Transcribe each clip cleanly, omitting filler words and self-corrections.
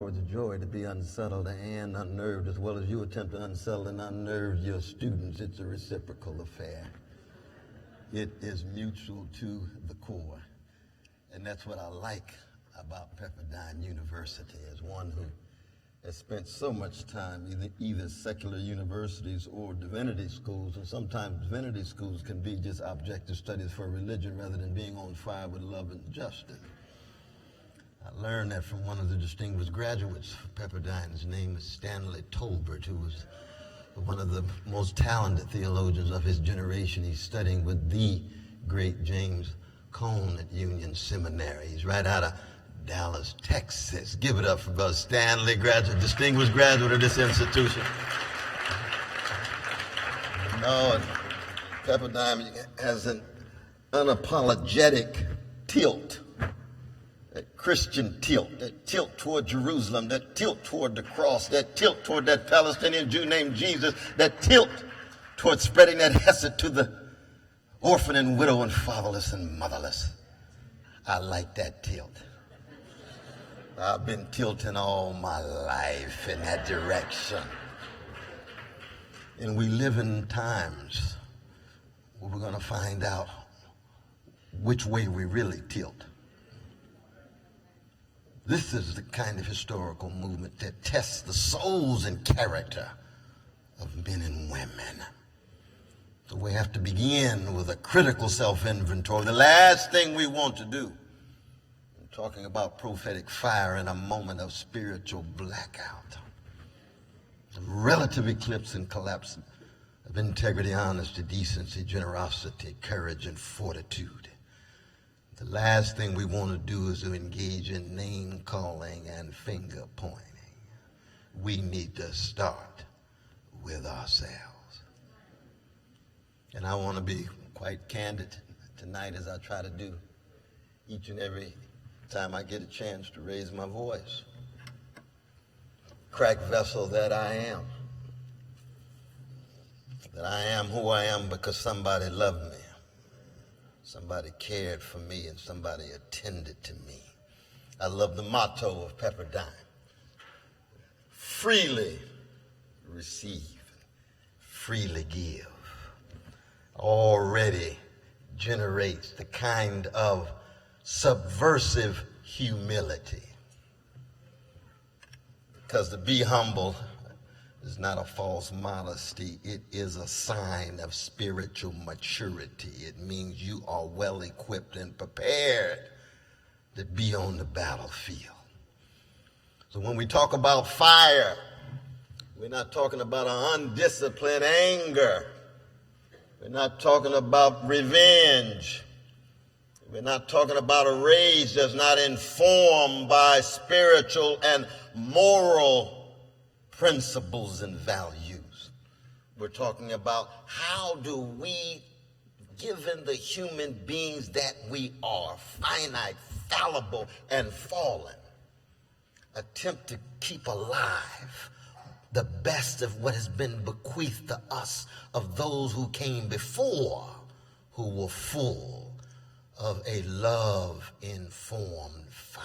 With the joy to be unsettled and unnerved, as well as you attempt to unsettle and unnerve your students. It's a reciprocal affair. It is mutual to the core. And that's what I like about Pepperdine University, as one who has spent so much time either secular universities or divinity schools, and sometimes divinity schools can be just objective studies for religion rather than being on fire with love and justice. I learned that from one of the distinguished graduates of Pepperdine. His name is Stanley Tolbert, who was one of the most talented theologians of his generation. He's studying with the great James Cone at Union Seminary. He's right out of Dallas, Texas. Give it up for Brother Stanley, distinguished graduate of this institution. No, Pepperdine has an unapologetic tilt. That Christian tilt, that tilt toward Jerusalem, that tilt toward the cross, that tilt toward that Palestinian Jew named Jesus, that tilt toward spreading that hesed to the orphan and widow and fatherless and motherless. I like that tilt. I've been tilting all my life in that direction. And we live in times where we're going to find out which way we really tilt. This is the kind of historical movement that tests the souls and character of men and women. So we have to begin with a critical self-inventory. The last thing we want to do, I'm talking about prophetic fire in a moment of spiritual blackout, a relative eclipse and collapse of integrity, honesty, decency, generosity, courage, and fortitude. The last thing we want to do is to engage in name calling and finger pointing. We need to start with ourselves. And I want to be quite candid tonight, as I try to do each and every time I get a chance to raise my voice. Cracked vessel that I am. That I am who I am because somebody loved me. Somebody cared for me and somebody attended to me. I love the motto of Pepperdine. Freely receive, freely give. Already generates the kind of subversive humility. Because to be humble is not a false modesty. It is a sign of spiritual maturity. It means you are well equipped and prepared to be on the battlefield. So when we talk about fire, we're not talking about an undisciplined anger. We're not talking about revenge. We're not talking about a rage that's not informed by spiritual and moral principles and values. We're talking about how do we, given the human beings that we are, finite, fallible, and fallen, attempt to keep alive the best of what has been bequeathed to us of those who came before, who were full of a love-informed fire.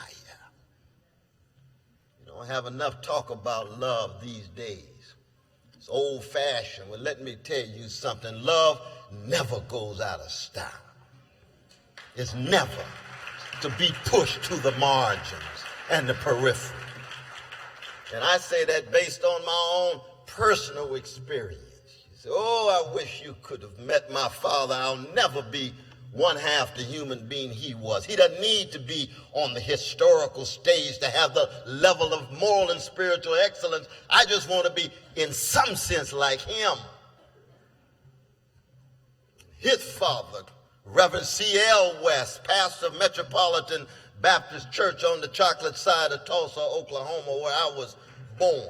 We don't have enough talk about love these days. It's old-fashioned. Well, let me tell you something. Love never goes out of style. It's never to be pushed to the margins and the periphery. And I say that based on my own personal experience. You say, oh, I wish you could have met my father. I'll never be one half the human being he was. He doesn't need to be on the historical stage to have the level of moral and spiritual excellence. I just want to be, in some sense, like him. His father, Reverend C.L. West, pastor of Metropolitan Baptist Church on the chocolate side of Tulsa, Oklahoma, where I was born.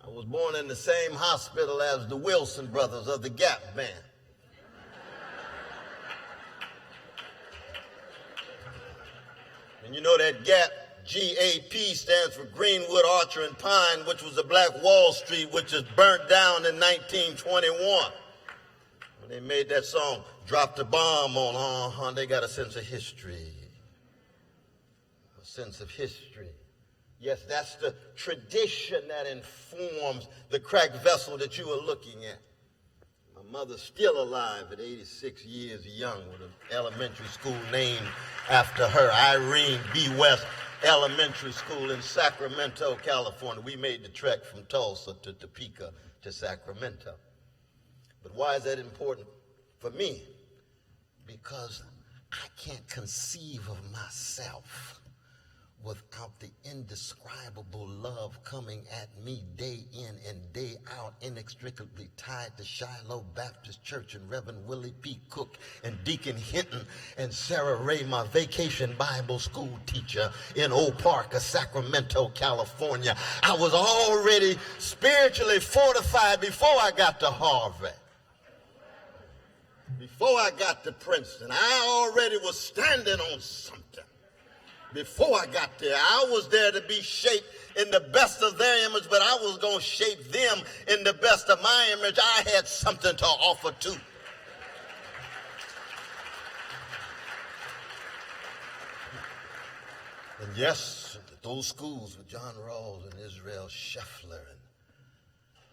I was born in the same hospital as the Wilson brothers of the Gap Band. And you know that GAP, G-A-P, stands for Greenwood, Archer, and Pine, which was the Black Wall Street, which is burnt down in 1921. When they made that song, Drop the Bomb on, they got a sense of history. sense of history. Yes, that's the tradition that informs the cracked vessel that you are looking at. My mother's still alive at 86 years young with an elementary school named after her, Irene B. West Elementary School in Sacramento, California. We made the trek from Tulsa to Topeka to Sacramento. But why is that important for me? Because I can't conceive of myself without the indescribable love coming at me day in and day out, inextricably tied to Shiloh Baptist Church and Reverend Willie P. Cook and Deacon Hinton and Sarah Ray, my vacation Bible school teacher in Oak Park of Sacramento, California. I was already spiritually fortified before I got to Harvard. Before I got to Princeton, I already was standing on something. Before I got there, I was there to be shaped in the best of their image, but I was going to shape them in the best of my image. I had something to offer too. And yes, those schools with John Rawls and Israel Scheffler and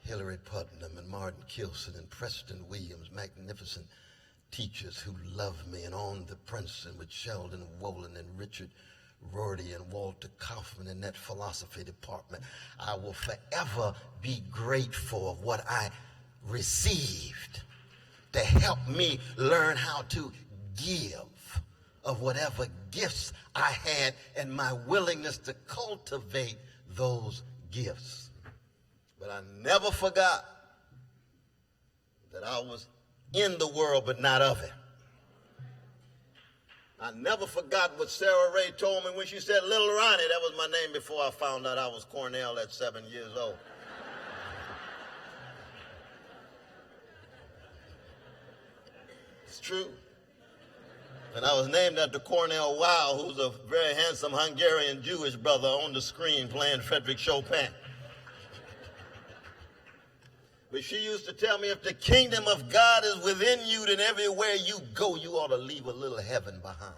Hillary Putnam and Martin Kilson and Preston Williams, magnificent teachers who loved me, and on the Princeton with Sheldon Wolin and Richard Rorty and Walter Kaufman in that philosophy department. I will forever be grateful of what I received to help me learn how to give of whatever gifts I had and my willingness to cultivate those gifts. But I never forgot that I was in the world but not of it. I never forgot what Sarah Ray told me when she said, Little Ronnie, that was my name before I found out I was Cornel at 7 years old. It's true. And I was named after Cornel Wow, who's a very handsome Hungarian Jewish brother on the screen playing Frederick Chopin. But she used to tell me, if the kingdom of God is within you, then everywhere you go, you ought to leave a little heaven behind.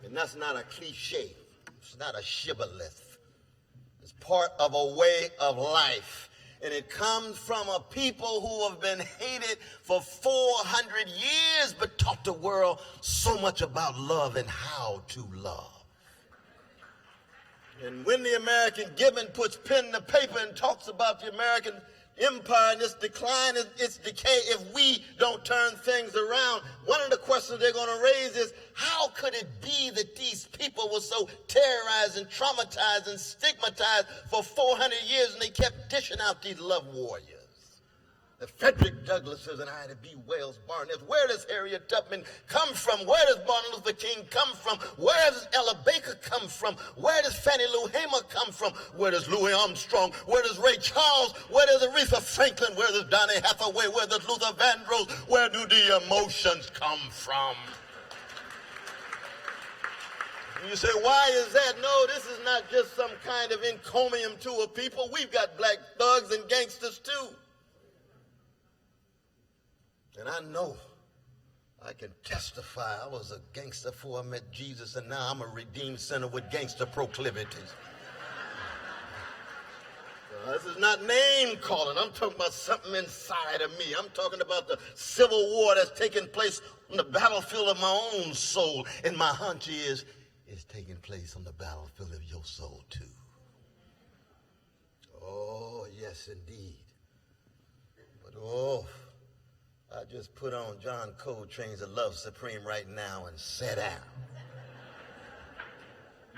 And that's not a cliche. It's not a shibboleth. It's part of a way of life. And it comes from a people who have been hated for 400 years, but taught the world so much about love and how to love. And when the American Gibbon puts pen to paper and talks about the American empire and its decline and its decay, if we don't turn things around, one of the questions they're going to raise is, how could it be that these people were so terrorized and traumatized and stigmatized for 400 years and they kept dishing out these love warriors? The Frederick Douglasses and Ida B. Wells Barnett. Where does Harriet Tubman come from? Where does Martin Luther King come from? Where does Ella Baker come from? Where does Fannie Lou Hamer come from? Where does Louis Armstrong? Where does Ray Charles? Where does Aretha Franklin? Where does Donny Hathaway? Where does Luther Vandross? Where do the emotions come from? And you say, why is that? No, this is not just some kind of encomium to a people. We've got black thugs and gangsters too. And I know, I can testify, I was a gangster before I met Jesus, and now I'm a redeemed sinner with gangster proclivities. This is not name calling. I'm talking about something inside of me. I'm talking about the civil war that's taking place on the battlefield of my own soul. And my hunch is, it's taking place on the battlefield of your soul too. Oh, yes, indeed. But oh, I just put on John Coltrane's "A Love Supreme" right now and sat down.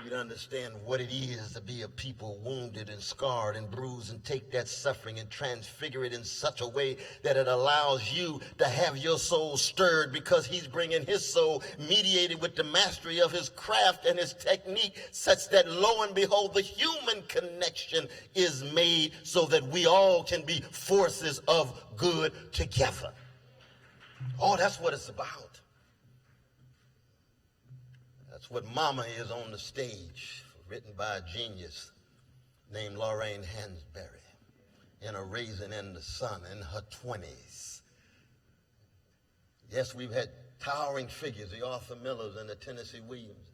You'd understand what it is to be a people wounded and scarred and bruised, and take that suffering and transfigure it in such a way that it allows you to have your soul stirred, because he's bringing his soul mediated with the mastery of his craft and his technique, such that lo and behold, the human connection is made so that we all can be forces of good together. Oh, that's what it's about. That's what Mama is on the stage, written by a genius named Lorraine Hansberry, in A Raisin in the Sun, in her 20s. Yes, we've had towering figures, the Arthur Millers and the Tennessee Williams.